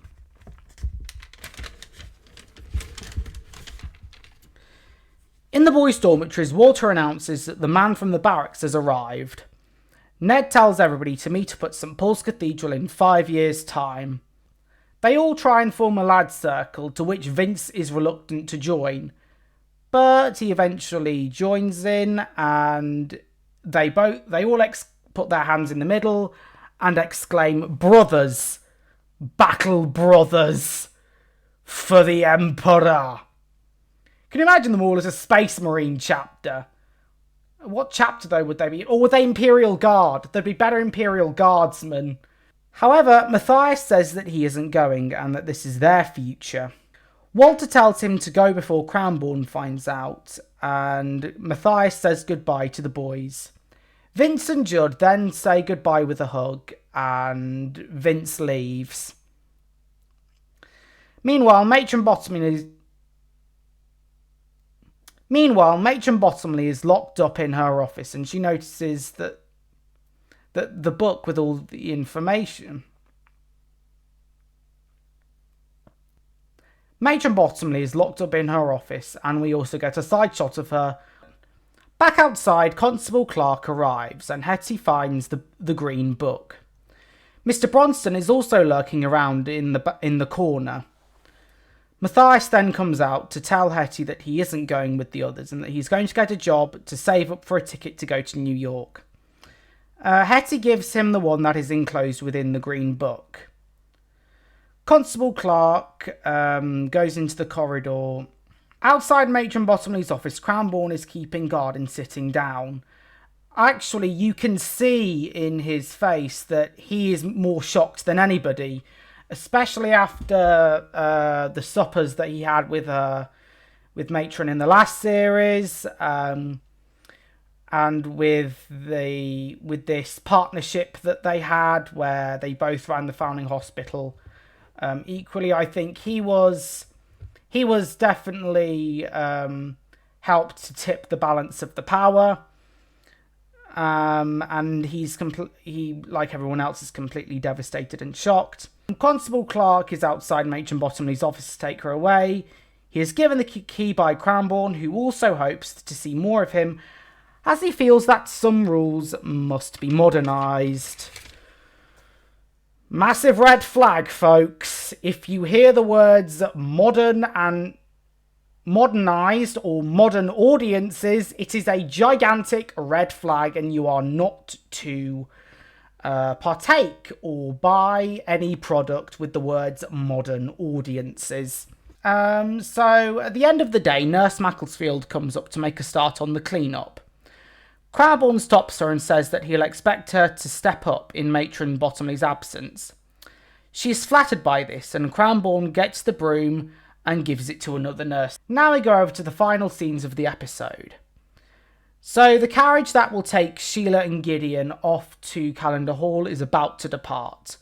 In the boys' dormitories, Walter announces that the man from the barracks has arrived. Ned tells everybody to meet up at St Paul's Cathedral in 5 years' time. They all try and form a lad circle, to which Vince is reluctant to join, but he eventually joins in, and they all put their hands in the middle and exclaim, "Brothers, battle brothers, for the Emperor." Can you imagine them all as a Space Marine chapter? What chapter, though, would they be? Or would they Imperial Guard? There'd be better Imperial Guardsmen. However, Matthias says that he isn't going and that this is their future. Walter tells him to go before Cranbourne finds out, and Matthias says goodbye to the boys. Vince and Judd then say goodbye with a hug, and Vince leaves. Meanwhile, Matron Bottomley is locked up in her office, and she notices that the book with all the information. Matron Bottomley is locked up in her office, and we also get a side shot of her. Back outside, Constable Clark arrives, and Hetty finds the green book. Mr. Bronston is also lurking around in the corner. Matthias then comes out to tell Hetty that he isn't going with the others and that he's going to get a job to save up for a ticket to go to New York. Hetty gives him the one that is enclosed within the green book. Constable Clark goes into the corridor. Outside Matron Bottomley's office, Cranbourne is keeping guard and sitting down. Actually, you can see in his face that he is more shocked than anybody, especially after the suppers that he had with Matron in the last series, and with this partnership that they had where they both ran the Foundling Hospital equally. I think he was definitely helped to tip the balance of the power, and he, like everyone else, is completely devastated and shocked. Constable Clark is outside Matron Bottomley's office to take her away. He is given the key by Cranbourne, who also hopes to see more of him, as he feels that some rules must be modernised. Massive red flag, folks. If you hear the words modern and modernised or modern audiences, it is a gigantic red flag, and you are not to partake or buy any product with the words modern audiences. So at the end of the day, Nurse Macclesfield comes up to make a start on the clean-up. Cranbourne stops her and says that he'll expect her to step up in Matron Bottomley's absence. She is flattered by this, and Cranbourne gets the broom and gives it to another nurse. Now we go over to the final scenes of the episode. So the carriage that will take Sheila and Gideon off to Calendar Hall is about to depart.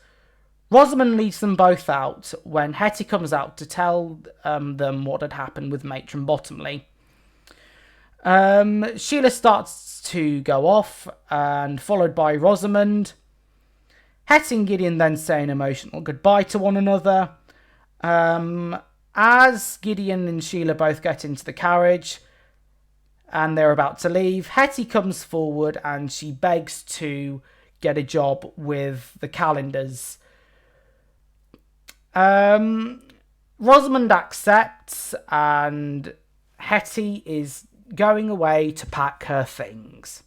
Rosamund leads them both out when Hetty comes out to tell them what had happened with Matron Bottomley. Sheila starts to go off, and followed by Rosamund. Hetty and Gideon then say an emotional goodbye to one another. As Gideon and Sheila both get into the carriage and they're about to leave, Hetty comes forward and she begs to get a job with the Calendars. Rosamund accepts, and Hetty is going away to pack her things.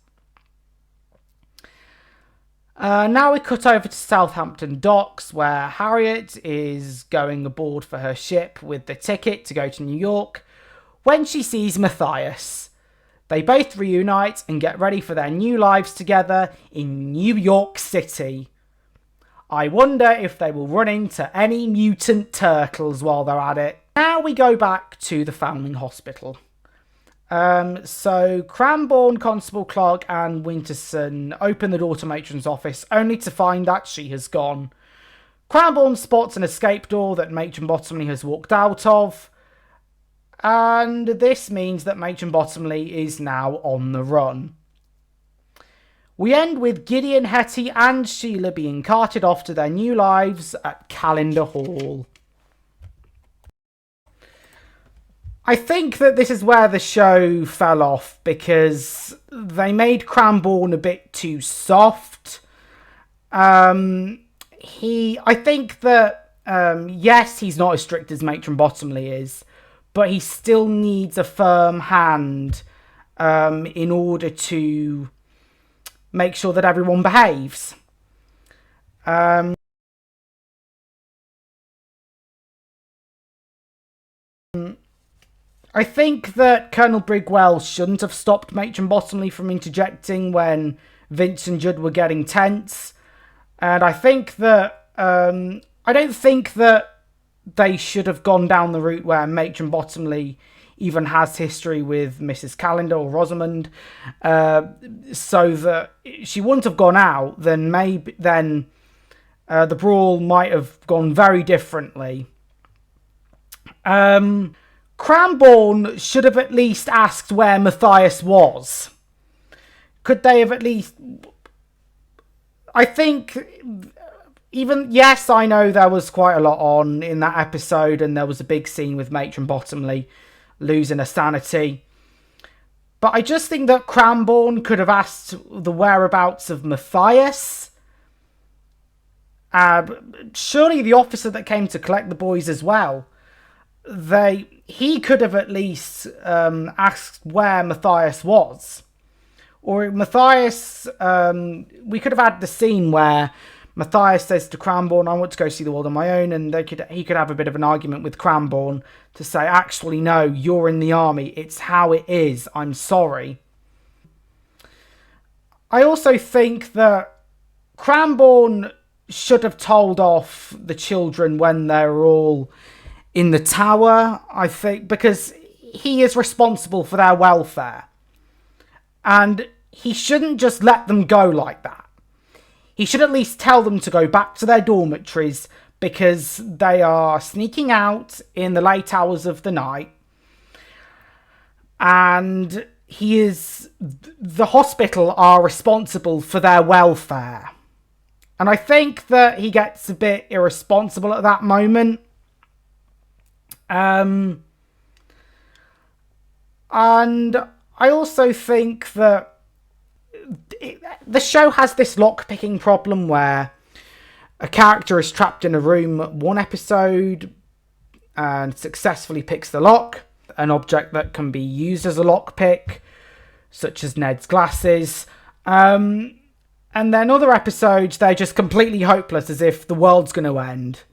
Now we cut over to Southampton Docks, where Harriet is going aboard for her ship with the ticket to go to New York when she sees Matthias. They both reunite and get ready for their new lives together in New York City. I wonder if they will run into any mutant turtles while they're at it. Now we go back to the Foundling Hospital. So Cranbourne, Constable Clark and Winterson open the door to Matron's office, only to find that she has gone. Cranbourne spots an escape door that Matron Bottomley has walked out of, and this means that Matron Bottomley is now on the run. We end with Gideon, Hetty and Sheila being carted off to their new lives at Calendar Hall. I think that this is where the show fell off, because they made Cranbourne a bit too soft. I think that yes, he's not as strict as Matron Bottomley is, but he still needs a firm hand in order to make sure that everyone behaves. I think that Colonel Brigwell shouldn't have stopped Matron Bottomley from interjecting when Vince and Judd were getting tense. And I think that... I don't think that they should have gone down the route where Matron Bottomley even has history with Mrs. Calendar or Rosamond. So that she wouldn't have gone out, then maybe... Then the brawl might have gone very differently. Cranbourne should have at least asked where Matthias was. Could they have at least... I think... Even... Yes, I know there was quite a lot on in that episode, and there was a big scene with Matron Bottomley losing her sanity. But I just think that Cranbourne could have asked the whereabouts of Matthias. Surely the officer that came to collect the boys as well. He could have at least asked where Matthias was. Or Matthias... we could have had the scene where Matthias says to Cranbourne, I want to go see the world on my own, and he could have a bit of an argument with Cranbourne to say, actually, no, you're in the army. It's how it is. I'm sorry. I also think that Cranbourne should have told off the children when they were all in the tower, I think, because he is responsible for their welfare. And he shouldn't just let them go like that. He should at least tell them to go back to their dormitories because they are sneaking out in the late hours of the night. And the hospital are responsible for their welfare. And I think that he gets a bit irresponsible at that moment. And I also think that the show has this lock-picking problem where a character is trapped in a room one episode and successfully picks the lock, an object that can be used as a lockpick, such as Ned's glasses. And then other episodes, they're just completely hopeless, as if the world's going to end.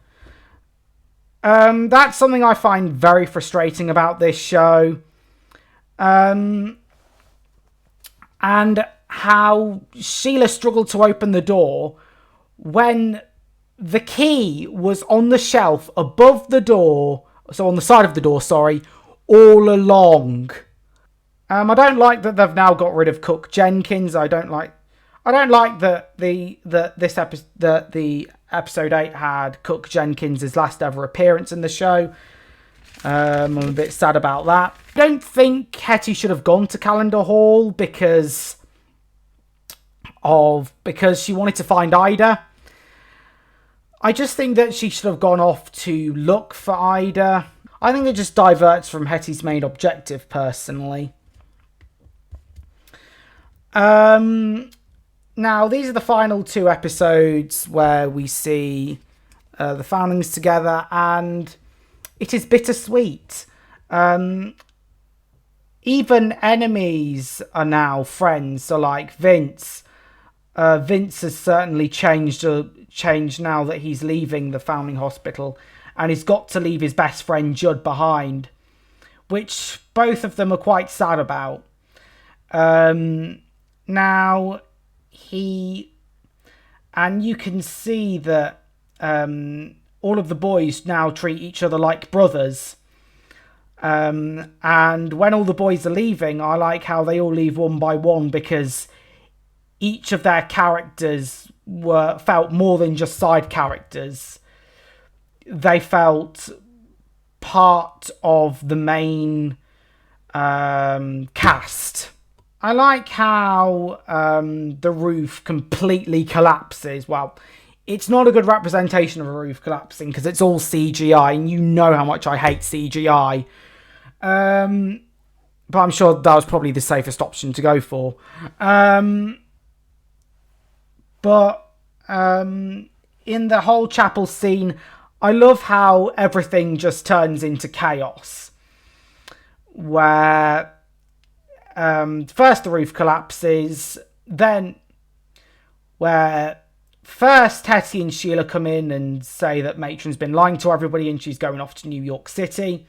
That's something I find very frustrating about this show. And how Sheila struggled to open the door when the key was on the shelf above the door, so on the side of the door, sorry, all along. I don't like that they've now got rid of Cook Jenkins. I don't like that the episode 8 had Cook Jenkins' last ever appearance in the show. I'm a bit sad about that. I don't think Hetty should have gone to Calendar Hall because she wanted to find Ida. I just think that she should have gone off to look for Ida. I think it just diverts from Hetty's main objective, personally. Now, these are the final 2 episodes where we see the foundlings together, and it is bittersweet. Even enemies are now friends. So, like Vince. Vince has certainly changed now that he's leaving the Foundling Hospital, and he's got to leave his best friend Judd behind, which both of them are quite sad about. Now, and you can see that all of the boys now treat each other like brothers. And when all the boys are leaving, I like how they all leave one by one, because each of their characters felt more than just side characters. They felt part of the main cast. I like how the roof completely collapses. Well, it's not a good representation of a roof collapsing because it's all CGI, and you know how much I hate CGI. But I'm sure that was probably the safest option to go for. But in the whole chapel scene, I love how everything just turns into chaos. Where first the roof collapses, then where first Hetty and Sheila come in and say that Matron's been lying to everybody and she's going off to New York City.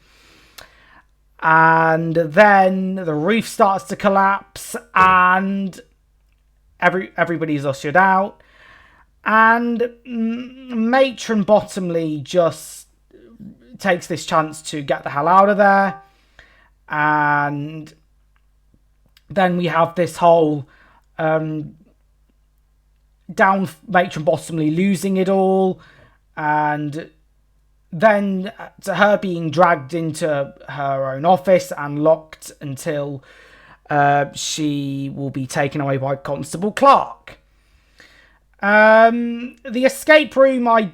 And then the roof starts to collapse and everybody's ushered out. And Matron Bottomley just takes this chance to get the hell out of there. And then we have this whole down Matron Bottomley losing it all, and then to her being dragged into her own office and locked until she will be taken away by Constable Clark. The escape room, I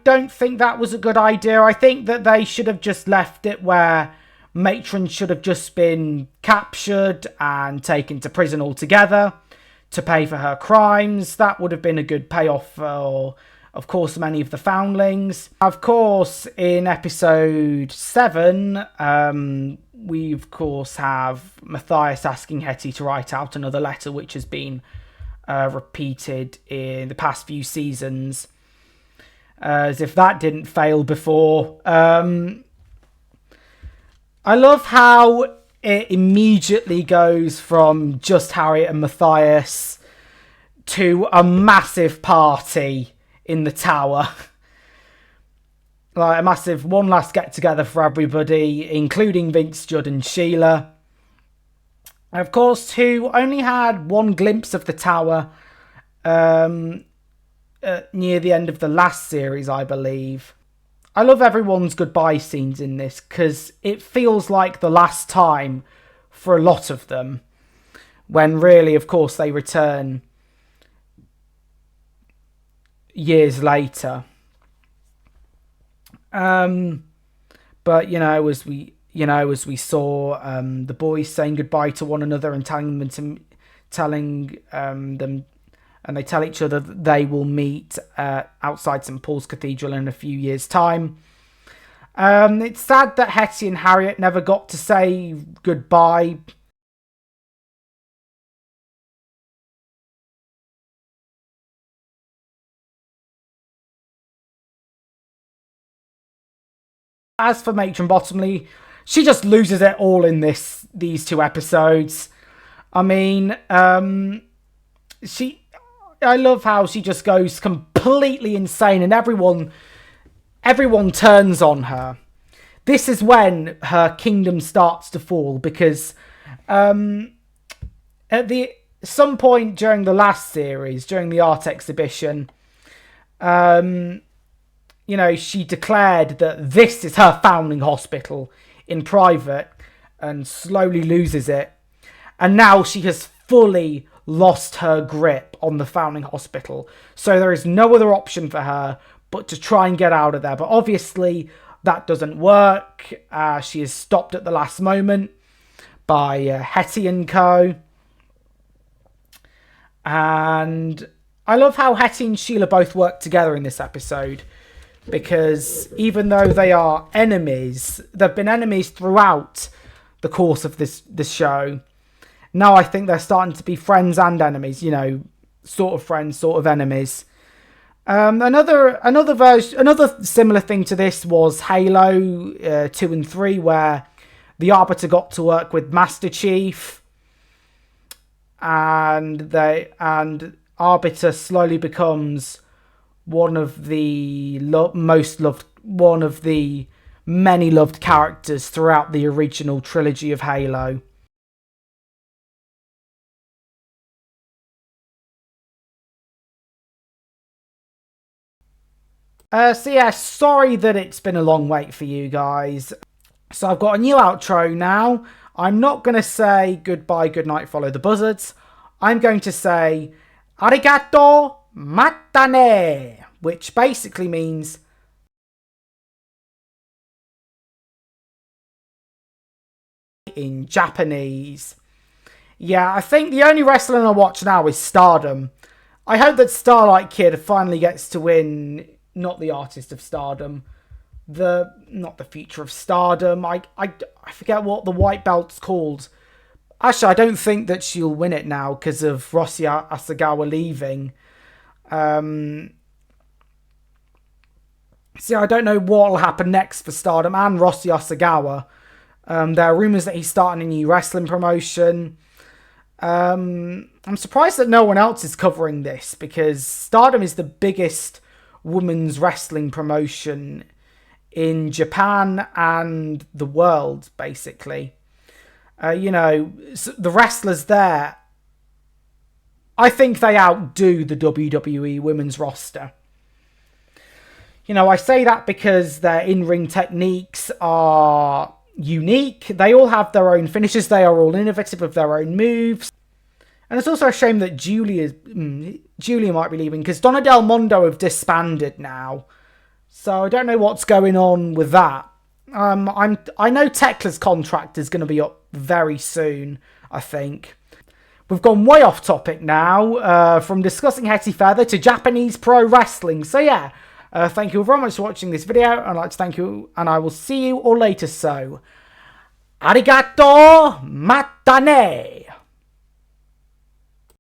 don't think that was a good idea. I think that they should have just left it where Matron should have just been captured and taken to prison altogether to pay for her crimes. That would have been a good payoff for, of course, many of the foundlings. Of course, in episode 7, we, of course, have Matthias asking Hetty to write out another letter, which has been repeated in the past few seasons. As if that didn't fail before. I love how it immediately goes from just Harriet and Matthias to a massive party in the tower. Like a massive one last get together for everybody, including Vince, Judd and Sheila. And of course, who only had one glimpse of the tower near the end of the last series, I believe. I love everyone's goodbye scenes in this because it feels like the last time for a lot of them. When really, of course, they return years later. But, as we saw the boys saying goodbye to one another and telling them, and they tell each other that they will meet outside St. Paul's Cathedral in a few years' time. It's sad that Hetty and Harriet never got to say goodbye. As for Matron Bottomley, she just loses it all in these 2 episodes. I mean, I love how she just goes completely insane and everyone turns on her. This is when her kingdom starts to fall because at some point during the last series, during the art exhibition, she declared that this is her foundling hospital in private and slowly loses it. And now she has fully lost her grip on the foundling hospital. So there is no other option for her but to try and get out of there. But obviously that doesn't work. She is stopped at the last moment by Hetty and co. And I love how Hetty and Sheila both work together in this episode. Because even though they are enemies, they've been enemies throughout the course of this show. Now I think they're starting to be friends and enemies, sort of friends, sort of enemies. Another similar thing to this was Halo 2 and 3, where the Arbiter got to work with Master Chief, and Arbiter slowly becomes one of the many loved characters throughout the original trilogy of Halo. Sorry that it's been a long wait for you guys. So I've got a new outro now. I'm not going to say goodbye, good night, follow the buzzards. I'm going to say arigato matane, which basically means in Japanese. Yeah, I think the only wrestling I watch now is Stardom. I hope that Starlight Kid finally gets to win not the Artist of Stardom. Not the Future of Stardom. I forget what the white belt's called. Actually, I don't think that she'll win it now because of Rossi Asagawa leaving. See, I don't know what will happen next for Stardom and Rossi Asagawa. There are rumours that he's starting a new wrestling promotion. I'm surprised that no one else is covering this because Stardom is the biggest women's wrestling promotion in Japan and the world, basically. The wrestlers there, I think they outdo the WWE women's roster. I say that because their in-ring techniques are unique. They all have their own finishes. They are all innovative with their own moves. And it's also a shame that Julia might be leaving because Donna Del Mondo have disbanded now. So I don't know what's going on with that. I know Tekla's contract is going to be up very soon, I think. We've gone way off topic now, from discussing Hetty Feather to Japanese pro wrestling. So yeah, thank you very much for watching this video. I'd like to thank you, and I will see you all later. So, arigato, matane!